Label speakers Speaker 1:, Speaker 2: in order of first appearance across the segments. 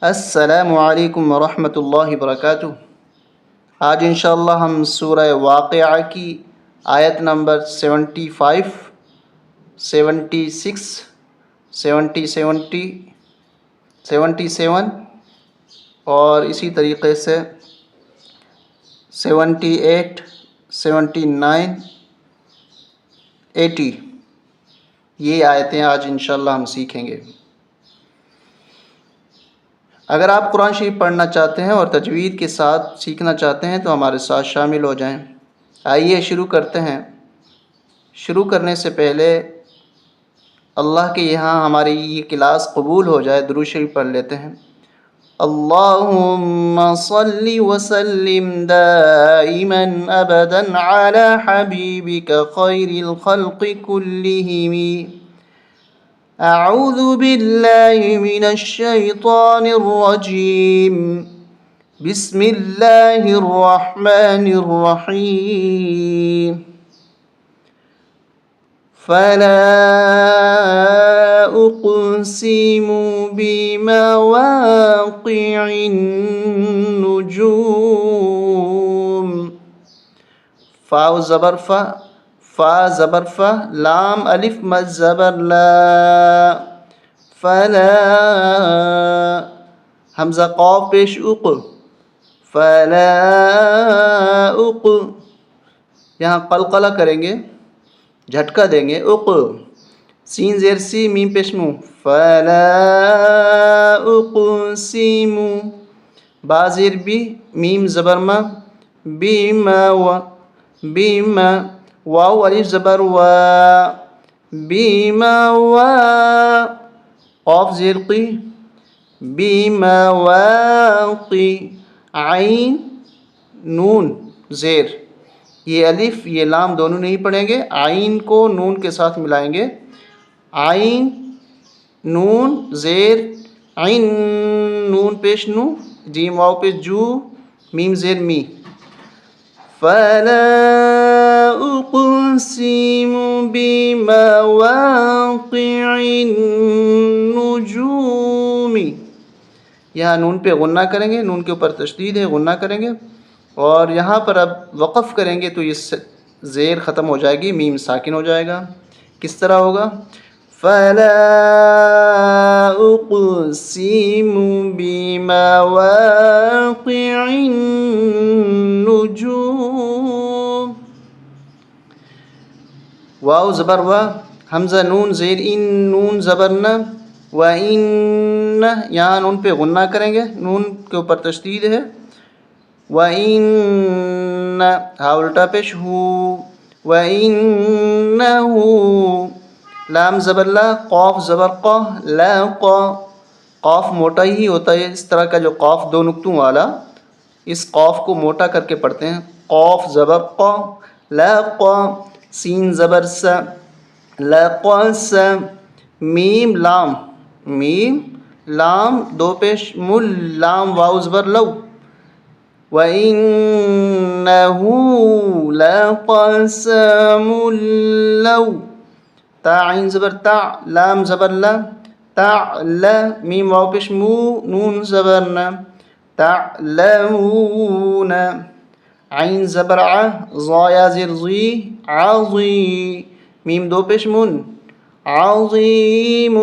Speaker 1: السلام علیکم ورحمۃ اللہ وبرکاتہ۔ آج انشاءاللہ ہم سورہ واقعہ کی آیت نمبر 75، 76، 77 اور اسی طریقے سے 78، 79، 80 یہ آیتیں آج انشاءاللہ ہم سیکھیں گے۔ اگر آپ قرآن شریف پڑھنا چاہتے ہیں اور تجوید کے ساتھ سیکھنا چاہتے ہیں تو ہمارے ساتھ شامل ہو جائیں۔ آئیے شروع کرتے ہیں۔ شروع کرنے سے پہلے اللہ کے یہاں ہماری یہ کلاس قبول ہو جائے درود شریف پڑھ لیتے ہیں۔ اللہم صل وسلم دائما ابدا علی حبیبک خیر الخلق کلہم۔ اعوذ باللہ من الشیطان الرجیم، بسم اللہ الرحمن الرحیم۔ فلا اقسم بمواقع النجوم۔ فا زبر فا، فا زبر فا، لام الف مد زبر لا، فلا، حمزہ قاف پیش اق، فلا اق، یہاں قلقلہ کریں گے، جھٹکا دیں گے، اق، سین زیر سی میم پیش مو، فلا اقسم، با زیر بی، میم زبر ما، بیما و، بیما، واو الف زبر وا، بیما وا، قاف زیر قی، بیما واقی، عین نون زیر، یہ الف یہ لام دونوں نہیں پڑھیں گے، عین کو نون کے ساتھ ملائیں گے، عین نون زیر عین، نون پیش نو، جیم واو پیش جو، میم زیر می۔ فلا اقسم بمواقع النجوم، یہاں نون پہ غنہ کریں گے، نون کے اوپر تشدید ہے، غنہ کریں گے، اور یہاں پر اب وقف کریں گے تو یہ زیر ختم ہو جائے گی، میم ساکن ہو جائے گا۔ کس طرح ہوگا؟ فلا اقسم بمواقع النجوم، واو زبر وا، حمزہ نون زیر ان، نون زبر نہ، و ان، یہاں نون پہ غنہ کریں گے، نون کے اوپر تشدید ہے، وَإِنَّ، ہا الٹا پیش ہو، وَإِنَّهُ، لام زبر لا، قاف زبر قا، لا قا، قاف موٹا ہی ہوتا ہے، اس طرح کا جو قاف دو نقطوں والا، اس قاف کو موٹا کر کے پڑھتے ہیں، قاف زبر قا، لا قا، سین زبر سا، لا قا سا، میم لام، میم لام دو پیش مل، لام واو زبر لو، وَإِنَّهُ لَقَسَمٌ لَوْ، تا عین زبر تا، لام زبر لا، تعلا، میم واو پیش مو، نون زبر نا، تعلمون، عین زبر ع، ضا یا زیر ضی، عظی، میم دو پیش من، عظیم،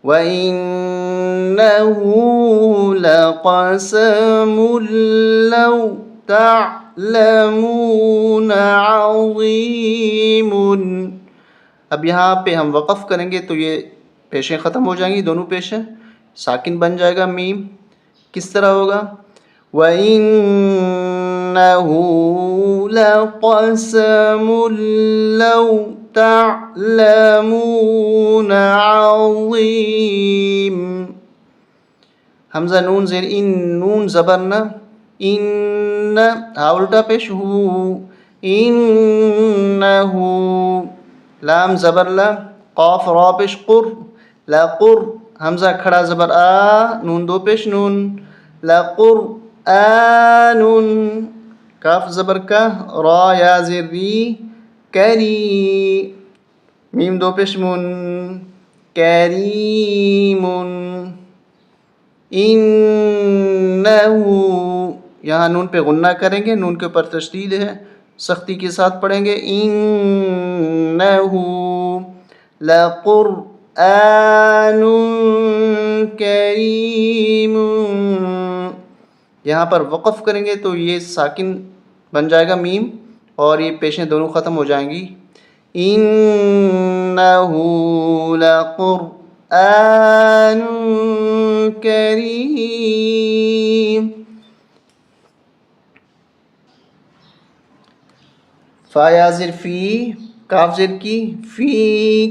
Speaker 1: وَإِنَّهُ لَقَسَمٌ لَوْ تَعْلَمُونَ عَظِيمٌ۔ اب یہاں پہ ہم وقف کریں گے تو یہ پیشیں ختم ہو جائیں گی، دونوں پیشیں، ساکن بن جائے گا میم۔ کس طرح ہوگا؟ وَإِنَّهُ لَقَسَمٌ لَوْ تَعْلَمُونَ عَظِيمٌ، حمزہ نون زیر ان، نون زبر نہ، ان، ہا الٹا پیش ہو، انہ، لام زبر لا، قاف را پیش قر، لا قر، حمزہ کھڑا زبر آ، نون دو پیش نون، لا قر آن، کاف زبر کا، را یا زیر ری، کری، میم دو پیش من، کریم، انہو، یہاں نون پہ غنہ کریں گے، نون کے اوپر تشدید ہے، سختی کے ساتھ پڑھیں گے انہو لقرآن کریم، یہاں پر وقف کریں گے تو یہ ساکن بن جائے گا میم، اور یہ پیشیں دونوں ختم ہو جائیں گی، انہو لقرآن کریم۔ فا یا زر فی، کاف زر کی، فی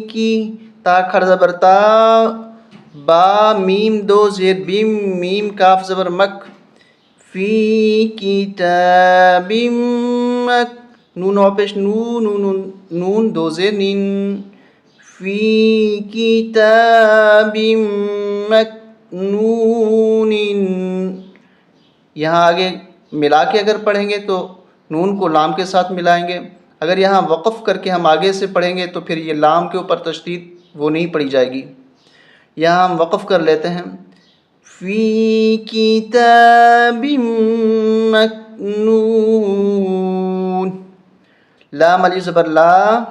Speaker 1: کی، تا کھڑ زبر تا، با میم دو زیر بیم، میم کاف زبر مک، فی کتاب مک، نون واپش نو، نون دو زیر نین، فی کتاب مکنون، یہاں آگے ملا کے اگر پڑھیں گے تو نون کو لام کے ساتھ ملائیں گے، اگر یہاں وقف کر کے ہم آگے سے پڑھیں گے تو پھر یہ لام کے اوپر تشدید وہ نہیں پڑھی جائے گی، یہاں ہم وقف کر لیتے ہیں، فی کتاب مکنون، لام الف زبر لا،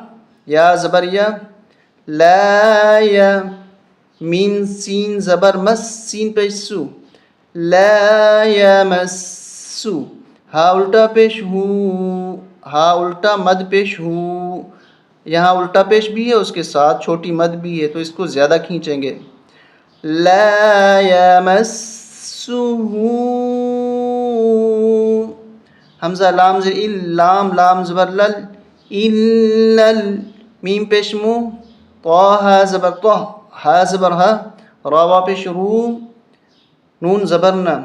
Speaker 1: یا زبر یا، لا یا، مین سین زبر مس، سین پیش سو، لا یمسو، ہا الٹا پیش ہو، ہا الٹا مد پیش ہو، یہاں الٹا پیش بھی ہے اس کے ساتھ چھوٹی مد بھی ہے تو اس کو زیادہ کھینچیں گے، لا یمسہ، حمزہ لام زر ال، لام لام زبر لل، الل، میم پیش مو، طہ زبر طہ، ہا زبر ہا، را پیش رو، نون زبر نہ،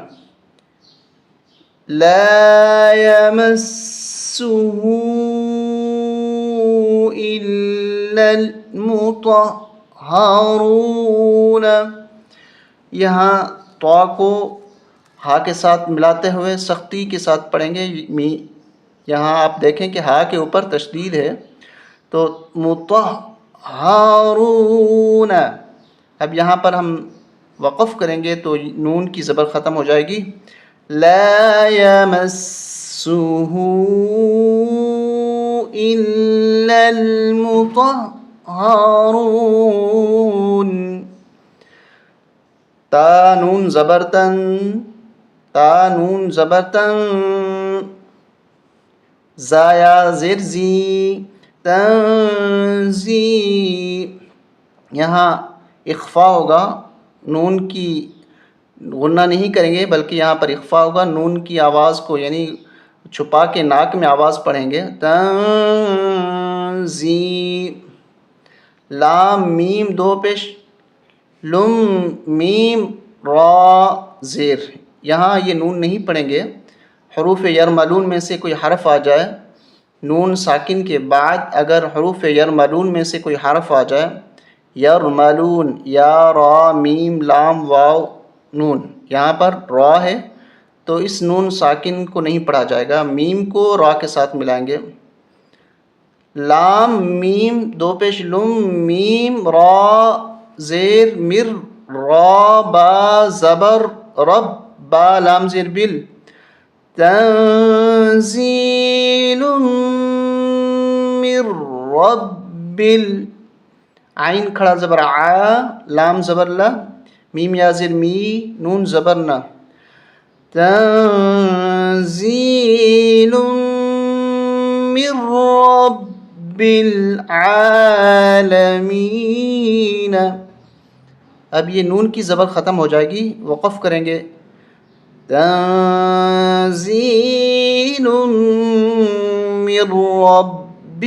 Speaker 1: لا یمسہ الا المطہرون، یہاں طا کو ہا کے ساتھ ملاتے ہوئے سختی کے ساتھ پڑھیں گے، یہاں آپ دیکھیں کہ ہا کے اوپر تشدید ہے تو مطہرون، اب یہاں پر ہم وقف کریں گے تو نون کی زبر ختم ہو جائے گی، لا یمسہ الا المطہرون، تا نون زبرتن، تا نون زبرتن، زا یا زر زی، تنزی، یہاں اخفا ہوگا، نون کی غنہ نہیں کریں گے بلکہ یہاں پر اخفا ہوگا، نون کی آواز کو یعنی چھپا کے ناک میں آواز پڑھیں گے، تنزی، لام میم دو پیش، لم میم را زیر، یہاں یہ نون نہیں پڑھیں گے، حروف یرملون میں سے کوئی حرف آ جائے، نون ساکن کے بعد اگر حروف یرملون میں سے کوئی حرف آ جائے، یرملون، یا را میم لام واو نون، یہاں پر را ہے تو اس نون ساکن کو نہیں پڑھا جائے گا، میم کو را کے ساتھ ملائیں گے، لام میم دو پیش لم میم را زیر مر، را با زبر رب، با لام زیر بل، تنزیل من رب عین کھڑا زبر آ، لام زبر لا، میم یا زیر می، نون زبر نہ، تنزیل من رب العالمین، اب یہ نون کی زبر ختم ہو جائے گی، وقف کریں گے، تنزیل من رب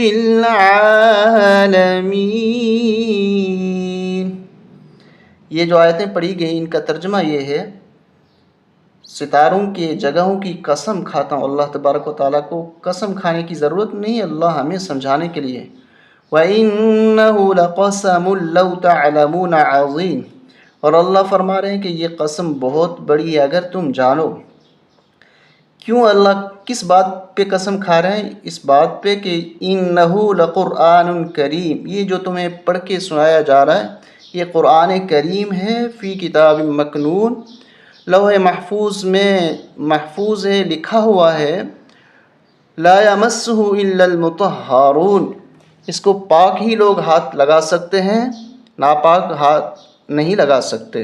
Speaker 1: العالمین۔ یہ جو آیتیں پڑھی گئیں ان کا ترجمہ یہ ہے، ستاروں کے جگہوں کی قسم کھاتا ہوں، اللہ تبارک و تعالیٰ کو قسم کھانے کی ضرورت نہیں، اللہ ہمیں سمجھانے کے لیے، وَإِنَّهُ لَقَسَمٌ لَوْ تَعْلَمُونَ عَظِيمٌ، اور اللہ فرما رہے ہیں کہ یہ قسم بہت بڑی ہے اگر تم جانو، کیوں اللہ کس بات پہ قسم کھا رہے ہیں؟ اس بات پہ کہ اِنَّهُ لَقُرْآنٌ کریم، یہ جو تمہیں پڑھ کے سنایا جا رہا ہے یہ قرآن کریم ہے، فی کتاب مکنون، لوح محفوظ میں محفوظ ہے، لکھا ہوا ہے لا یمسہ الا المطہرون، اس کو پاک ہی لوگ ہاتھ لگا سکتے ہیں، ناپاک ہاتھ نہیں لگا سکتے۔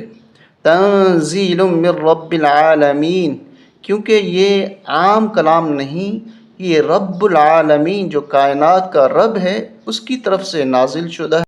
Speaker 1: تنزیل من رب العالمین، کیونکہ یہ عام کلام نہیں، یہ رب العالمین جو کائنات کا رب ہے اس کی طرف سے نازل شدہ ہے۔